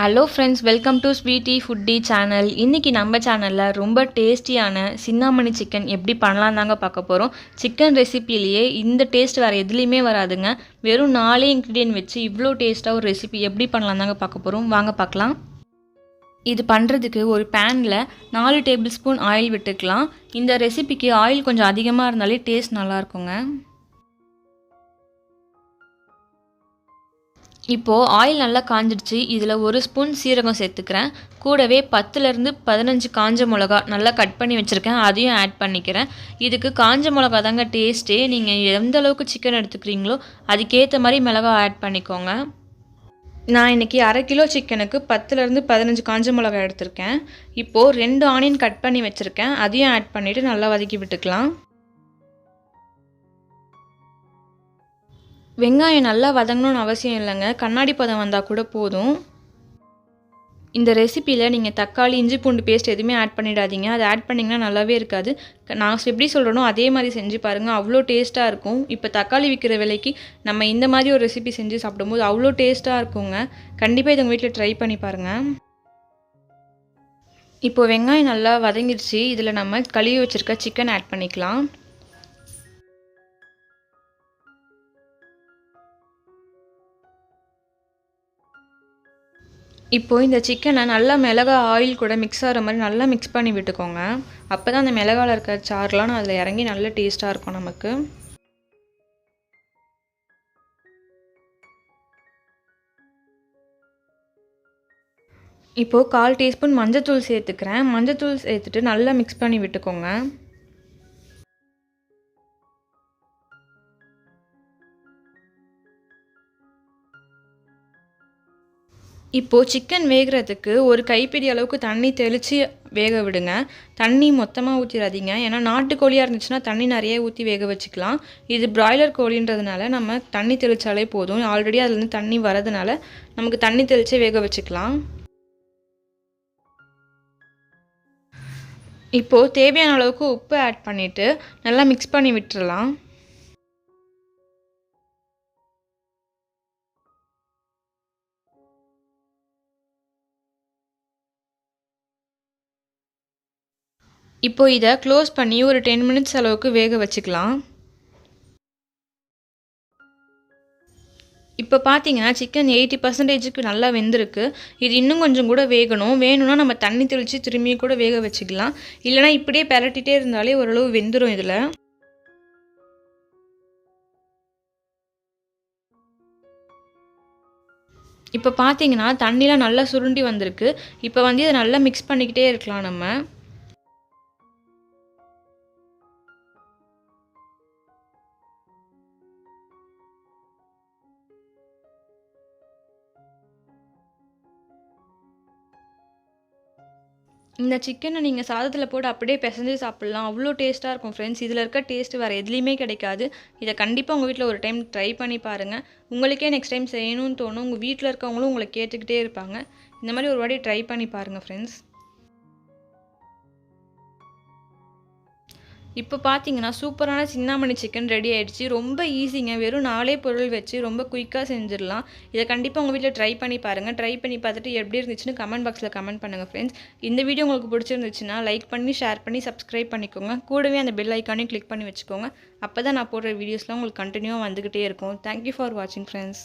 Hello friends, welcome to sweety foodie channel. இன்றைக்கி நம்ம சேனலில் ரொம்ப டேஸ்டியான சின்னாமணி சிக்கன் எப்படி பண்ணலாம் தாங்க பார்க்க போகிறோம். சிக்கன் ரெசிப்பிலேயே இந்த டேஸ்ட் வேறு எதுலேயுமே வராதுங்க. வெறும் 4 இன்க்ரீடியன்ட் வச்சு இவ்வளோ டேஸ்ட்டாக ஒரு ரெசிபி எப்படி பண்ணலாம் தாங்க பார்க்க போகிறோம். வாங்க பார்க்கலாம். இது பண்ணுறதுக்கு ஒரு பேனில் 4 டேபிள் ஸ்பூன் ஆயில் விட்டுக்கலாம். இந்த ரெசிபிக்கு ஆயில் கொஞ்சம் அதிகமாக இருந்தாலே டேஸ்ட் நல்லாயிருக்குங்க. இப்போது ஆயில் நல்லா காஞ்சிடுச்சு. இதில் 1 ஸ்பூன் சீரகம் சேர்த்துக்கிறேன். கூடவே 10லேருந்து 15 காஞ்ச மிளகா நல்லா கட் பண்ணி வச்சுருக்கேன், அதையும் ஆட் பண்ணிக்கிறேன். இதுக்கு காஞ்ச மிளகா தாங்க டேஸ்ட்டே. நீங்கள் எந்த அளவுக்கு சிக்கன் எடுத்துக்கிறீங்களோ அதுக்கேற்ற மாதிரி மிளகா ஆட் பண்ணிக்கோங்க. நான் இன்றைக்கி 1/2 கிலோ சிக்கனுக்கு 10லேருந்து 15 காஞ்ச மிளகா எடுத்திருக்கேன். இப்போது 2 ஆனியன் கட் பண்ணி வச்சுருக்கேன், அதையும் ஆட் பண்ணிவிட்டு நல்லா வதக்கி விட்டுக்கலாம். வெங்காயம் நல்லா வதங்கணும்னு அவசியம் இல்லைங்க, கண்ணாடி பதம் வந்தால் கூட போதும். இந்த ரெசிப்பியில் நீங்கள் தக்காளி, இஞ்சி பூண்டு பேஸ்ட் எதுவுமே ஆட் பண்ணிடாதீங்க. அதை ஆட் பண்ணிங்கன்னா நல்லாவே இருக்காது. நான் எப்படி சொல்கிறேனோ அதே மாதிரி செஞ்சு பாருங்கள், அவ்வளோ டேஸ்ட்டாக இருக்கும். இப்போ தக்காளி விற்கிற விலைக்கு நம்ம இந்த மாதிரி ஒரு ரெசிபி செஞ்சு சாப்பிடும்போது அவ்வளோ டேஸ்ட்டாக இருக்குங்க. கண்டிப்பாக இதை உங்கள் வீட்டில் ட்ரை பண்ணி பாருங்கள். இப்போது வெங்காயம் நல்லா வதங்கிடுச்சு. இதில் நம்ம கழுவி வச்சுருக்க சிக்கன் ஆட் பண்ணிக்கலாம். இப்போது இந்த சிக்கனை நல்லா மிளகா ஆயில் கூட மிக்ஸ் ஆகிற மாதிரி நல்லா மிக்ஸ் பண்ணி விட்டுக்கோங்க. அப்போ தான் அந்த மிளகாவில் இருக்க சாறுலாம் அதில் இறங்கி நல்ல டேஸ்ட்டாக இருக்கும் நமக்கு. இப்போது 1/4 டீஸ்பூன் மஞ்சத்தூள் சேர்த்துக்கிறேன். மஞ்சத்தூள் சேர்த்துட்டு நல்லா மிக்ஸ் பண்ணி விட்டுக்கோங்க. இப்போது சிக்கன் வேகிறதுக்கு ஒரு கைப்பிடி அளவுக்கு தண்ணி தெளித்து வேக விடுங்க. தண்ணி மொத்தமாக ஊற்றிடாதீங்க, ஏன்னா நாட்டுக்கோழியாக இருந்துச்சுன்னா தண்ணி நிறைய ஊற்றி வேக வச்சுக்கலாம். இது பிராய்லர் கோழின்றதுனால நம்ம தண்ணி தெளித்தாலே போதும். ஆல்ரெடி அதுலேருந்து தண்ணி வரதுனால நமக்கு தண்ணி தெளித்து வேக வச்சுக்கலாம். இப்போது தேவையான அளவுக்கு உப்பு ஆட் பண்ணிவிட்டு நல்லா மிக்ஸ் பண்ணி விட்டுறலாம். இப்போது இதை க்ளோஸ் பண்ணி ஒரு 10 மினிட்ஸ் அளவுக்கு வேக வச்சுக்கலாம். இப்போ பார்த்தீங்கன்னா சிக்கன் 80% நல்லா வெந்திருக்கு. இது இன்னும் கொஞ்சம் கூட வேகணும். வேணும்னா நம்ம தண்ணி தெளித்து திரும்பியும் கூட வேக வச்சுக்கலாம். இல்லைனா இப்படியே பெரட்டிகிட்டே இருந்தாலே ஓரளவு வெந்துடும். இதில் இப்போ பார்த்தீங்கன்னா தண்ணிலாம் நல்லா சுருண்டி வந்திருக்கு. இப்போ இதை நல்லா மிக்ஸ் பண்ணிக்கிட்டே இருக்கலாம் நம்ம. இந்த சிக்கனை நீங்கள் சாதத்தில் போட்டு அப்படியே பிசைஞ்சு சாப்பிட்லாம். அவ்வளோ டேஸ்ட்டாக இருக்கும் ஃப்ரெண்ட்ஸ். இதில் இருக்க டேஸ்ட்டு வேறு எதுலேயுமே கிடைக்காது. இதை கண்டிப்பாக உங்கள் வீட்டில் ஒரு டைம் ட்ரை பண்ணி பாருங்கள். உங்களுக்கே நெக்ஸ்ட் டைம் செய்யணும்னு தோணும். உங்கள் வீட்டில் இருக்கவங்களும் உங்களை கேட்டுக்கிட்டே இருப்பாங்க. இந்த மாதிரி ஒரு வாட்டி ட்ரை பண்ணி பாருங்கள் ஃப்ரெண்ட்ஸ். இப்போ பார்த்தீங்கன்னா சூப்பரான சின்னாமணி சிக்கன் ரெடி ஆகிடுச்சு. ரொம்ப ஈஸிங்க, வெறும் 4 பொருள் வச்சு ரொம்ப குயிக்காக செஞ்சிடலாம். இதை கண்டிப்பாக உங்கள் வீட்டில் ட்ரை பண்ணி பாருங்கள். ட்ரை பண்ணி பார்த்துட்டு எப்படி இருந்துச்சுன்னு கமெண்ட் பாக்ஸில் கமெண்ட் பண்ணுங்கள் ஃப்ரெண்ட்ஸ். இந்த வீடியோ உங்களுக்கு பிடிச்சிருந்துச்சுன்னா லைக் பண்ணி, ஷேர் பண்ணி, சப்ஸ்கிரைப் பண்ணிக்கோங்க. கூடவே அந்த பெல் ஐக்கானையும் கிளிக் பண்ணி வச்சுக்கோங்க. அப்போ தான் நான் போடுற வீடியோஸ்லாம் உங்களுக்கு கண்டினியூவாக வந்துக்கிட்டே இருக்கும். தேங்க்யூ ஃபார் வாட்சிங் ஃப்ரெண்ட்ஸ்.